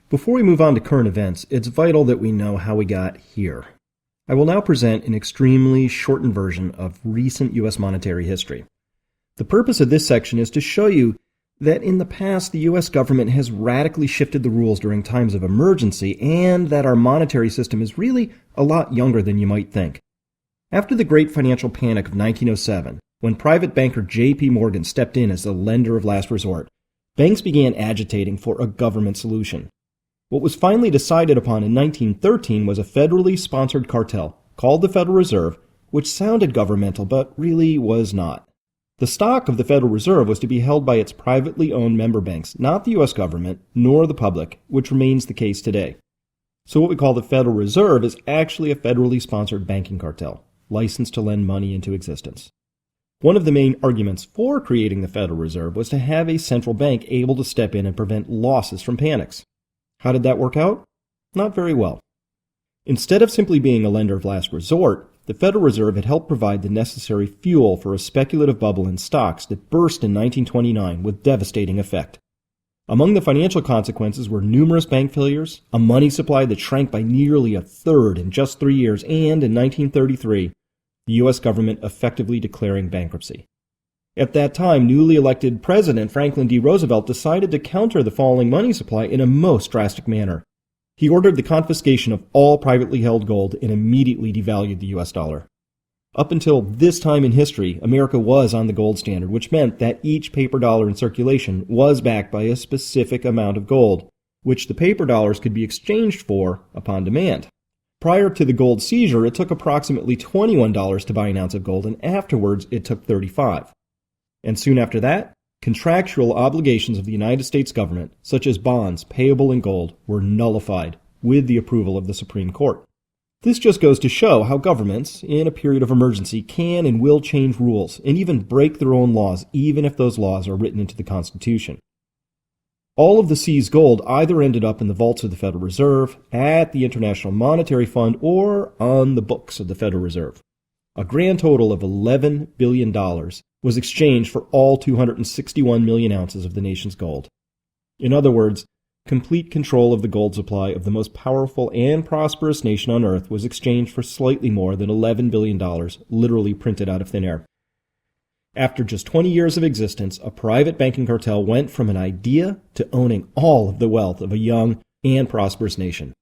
Before we move on to current events, it's vital that we know how we got here. I will now present an extremely shortened version of recent U.S. monetary history. The purpose of this section is to show you that in the past the U.S. government has radically shifted the rules during times of emergency, and that our monetary system is really a lot younger than you might think. After the Great Financial Panic of 1907, when private banker J.P. Morgan stepped in as the lender of last resort, banks began agitating for a government solution. What was finally decided upon in 1913 was a federally sponsored cartel called the Federal Reserve, which sounded governmental but really was not. The stock of the Federal Reserve was to be held by its privately owned member banks, not the U.S. government, nor the public, which remains the case today. So what we call the Federal Reserve is actually a federally sponsored banking cartel, licensed to lend money into existence. One of the main arguments for creating the Federal Reserve was to have a central bank able to step in and prevent losses from panics. How did that work out? Not very well. Instead of simply being a lender of last resort, the Federal Reserve had helped provide the necessary fuel for a speculative bubble in stocks that burst in 1929 with devastating effect. Among the financial consequences were numerous bank failures, a money supply that shrank by nearly a third in just 3 years, and in 1933, the U.S. government effectively declaring bankruptcy. At that time, newly elected President Franklin D. Roosevelt decided to counter the falling money supply in a most drastic manner. He ordered the confiscation of all privately held gold and immediately devalued the U.S. dollar. Up until this time in history, America was on the gold standard, which meant that each paper dollar in circulation was backed by a specific amount of gold, which the paper dollars could be exchanged for upon demand. Prior to the gold seizure, it took approximately $21 to buy an ounce of gold, and afterwards it took $35. And soon after that, contractual obligations of the United States government, such as bonds payable in gold, were nullified with the approval of the Supreme Court. This just goes to show how governments, in a period of emergency, can and will change rules and even break their own laws, even if those laws are written into the Constitution. All of the seized gold either ended up in the vaults of the Federal Reserve, at the International Monetary Fund, or on the books of the Federal Reserve. A grand total of $11 billion was exchanged for all 261 million ounces of the nation's gold. In other words, complete control of the gold supply of the most powerful and prosperous nation on earth was exchanged for slightly more than $11 billion, literally printed out of thin air. After just 20 years of existence, a private banking cartel went from an idea to owning all of the wealth of a young and prosperous nation.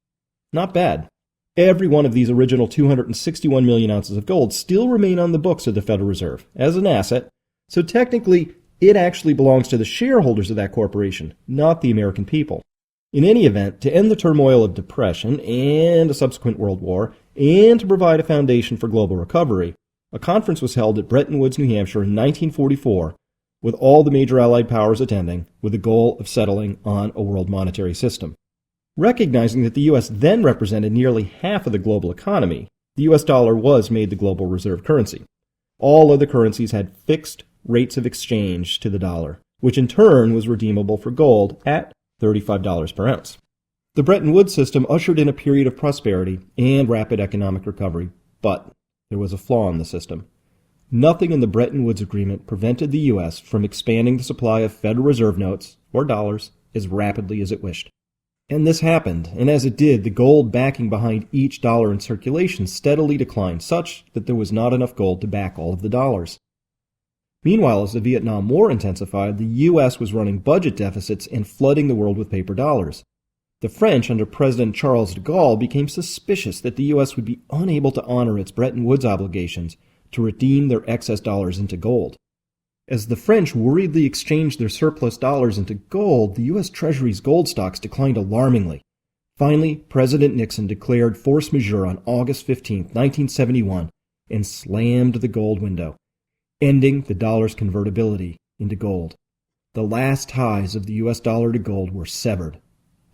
Not bad. Every one of these original 261 million ounces of gold still remain on the books of the Federal Reserve as an asset, so technically it actually belongs to the shareholders of that corporation, not the American people. In any event, to end the turmoil of depression and a subsequent world war, and to provide a foundation for global recovery, a conference was held at Bretton, New Hampshire in 1944, with all the major Allied powers attending, with the goal of settling on a world monetary system. Recognizing that the U.S. then represented nearly half of the global economy, the U.S. dollar was made the global reserve currency. All other currencies had fixed rates of exchange to the dollar, which in turn was redeemable for gold at $35 per ounce. The Bretton Woods system ushered in a period of prosperity and rapid economic recovery, but there was a flaw in the system. Nothing in the Bretton Woods Agreement prevented the U.S. from expanding the supply of Federal Reserve notes, or dollars, as rapidly as it wished. And this happened, and as it did, the gold backing behind each dollar in circulation steadily declined, such that there was not enough gold to back all of the dollars. Meanwhile, as the Vietnam War intensified, the U.S. was running budget deficits and flooding the world with paper dollars. The French, under President Charles de Gaulle, became suspicious that the U.S. would be unable to honor its Bretton Woods obligations to redeem their excess dollars into gold. As the French worriedly exchanged their surplus dollars into gold, the U.S. Treasury's gold stocks declined alarmingly. Finally, President Nixon declared force majeure on August 15, 1971, and slammed the gold window, ending the dollar's convertibility into gold. The last ties of the U.S. dollar to gold were severed.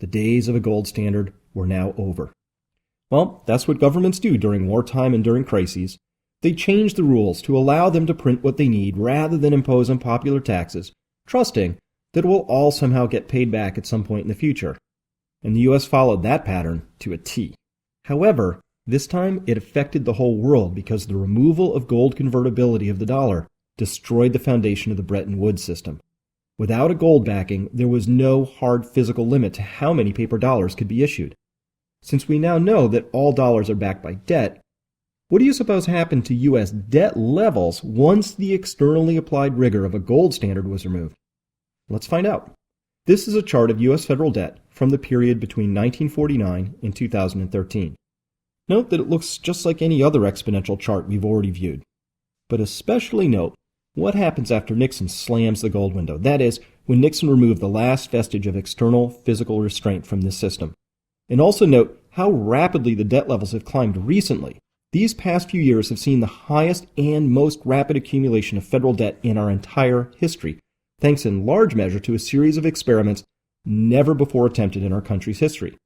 The days of a gold standard were now over. Well, that's what governments do during wartime and during crises. They change the rules to allow them to print what they need rather than impose unpopular taxes, trusting that it will all somehow get paid back at some point in the future. And the U.S. followed that pattern to a T. However, this time it affected the whole world because the removal of gold convertibility of the dollar destroyed the foundation of the Bretton Woods system. Without a gold backing, there was no hard physical limit to how many paper dollars could be issued. Since we now know that all dollars are backed by debt, what do you suppose happened to U.S. debt levels once the externally applied rigor of a gold standard was removed? Let's find out. This is a chart of U.S. federal debt from the period between 1949 and 2013. Note that it looks just like any other exponential chart we've already viewed. But especially note what happens after Nixon slams the gold window. That is, when Nixon removed the last vestige of external physical restraint from this system. And also note how rapidly the debt levels have climbed recently. These past few years have seen the highest and most rapid accumulation of federal debt in our entire history, thanks in large measure to a series of experiments never before attempted in our country's history.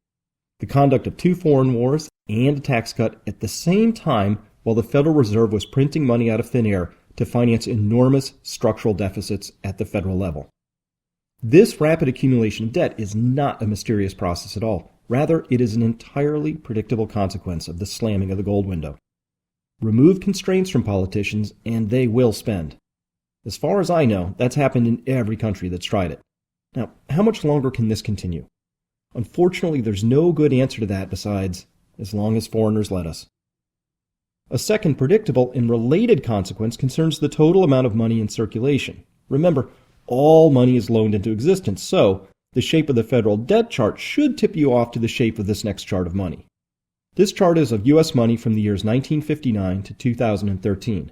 The conduct of 2 foreign wars and a tax cut at the same time while the Federal Reserve was printing money out of thin air to finance enormous structural deficits at the federal level. This rapid accumulation of debt is not a mysterious process at all. Rather, it is an entirely predictable consequence of the slamming of the gold window. Remove constraints from politicians and they will spend. As far as I know, that's happened in every country that's tried it. Now, how much longer can this continue? Unfortunately, there's no good answer to that besides, as long as foreigners let us. A second predictable and related consequence concerns the total amount of money in circulation. Remember, all money is loaned into existence, so the shape of the federal debt chart should tip you off to the shape of this next chart of money. This chart is of U.S. money from the years 1959 to 2013.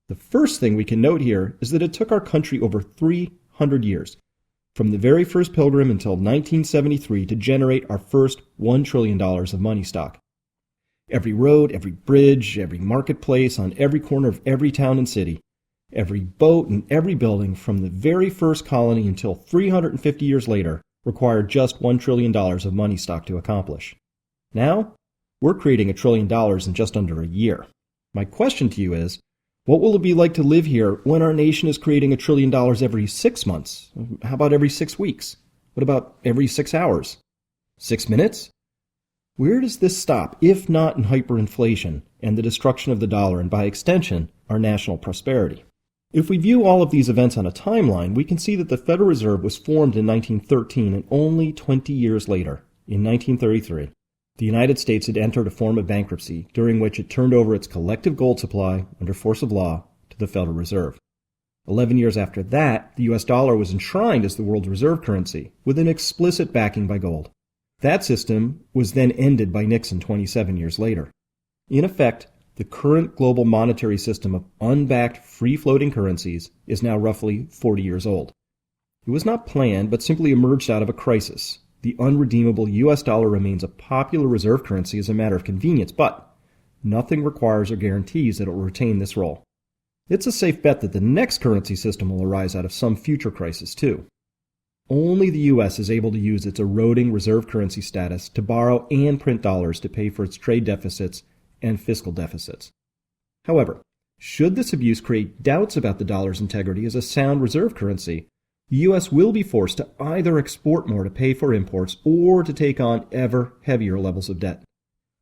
The first thing we can note here is that it took our country over 300 years, from the very first pilgrim until 1973, to generate our first $1 trillion of money stock. Every road, every bridge, every marketplace, on every corner of every town and city, every boat and every building from the very first colony until 350 years later required just $1 trillion of money stock to accomplish. Now, we're creating $1 trillion in just under a year. My question to you is, what will it be like to live here when our nation is creating $1 trillion every 6 months? How about every 6 weeks? What about every 6 hours? 6 minutes? Where does this stop, if not in hyperinflation and the destruction of the dollar and, by extension, our national prosperity? If we view all of these events on a timeline, we can see that the Federal Reserve was formed in 1913, and only 20 years later, in 1933, the United States had entered a form of bankruptcy during which it turned over its collective gold supply under force of law to the Federal Reserve. 11 years after that, the U.S. dollar was enshrined as the world's reserve currency, with an explicit backing by gold. That system was then ended by Nixon 27 years later. In effect, the current global monetary system of unbacked, free-floating currencies is now roughly 40 years old. It was not planned, but simply emerged out of a crisis. The unredeemable U.S. dollar remains a popular reserve currency as a matter of convenience, but nothing requires or guarantees that it will retain this role. It's a safe bet that the next currency system will arise out of some future crisis, too. Only the U.S. is able to use its eroding reserve currency status to borrow and print dollars to pay for its trade deficits and fiscal deficits. However, should this abuse create doubts about the dollar's integrity as a sound reserve currency, the U.S. will be forced to either export more to pay for imports or to take on ever heavier levels of debt.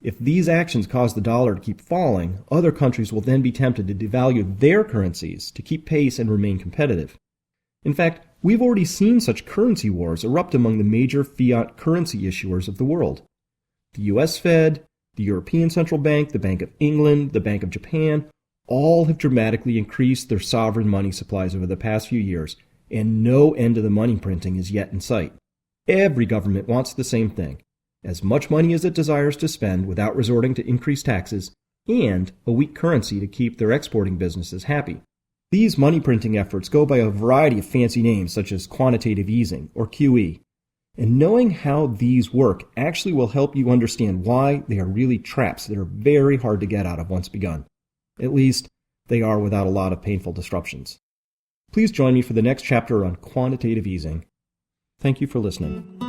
If these actions cause the dollar to keep falling, other countries will then be tempted to devalue their currencies to keep pace and remain competitive. In fact, we've already seen such currency wars erupt among the major fiat currency issuers of the world. The U.S. Fed, the European Central Bank, the Bank of England, the Bank of Japan, all have dramatically increased their sovereign money supplies over the past few years, and no end to the money printing is yet in sight. Every government wants the same thing: as much money as it desires to spend without resorting to increased taxes, and a weak currency to keep their exporting businesses happy. These money printing efforts go by a variety of fancy names such as quantitative easing or QE, and knowing how these work actually will help you understand why they are really traps that are very hard to get out of once begun. At least, they are without a lot of painful disruptions. Please join me for the next chapter on quantitative easing. Thank you for listening.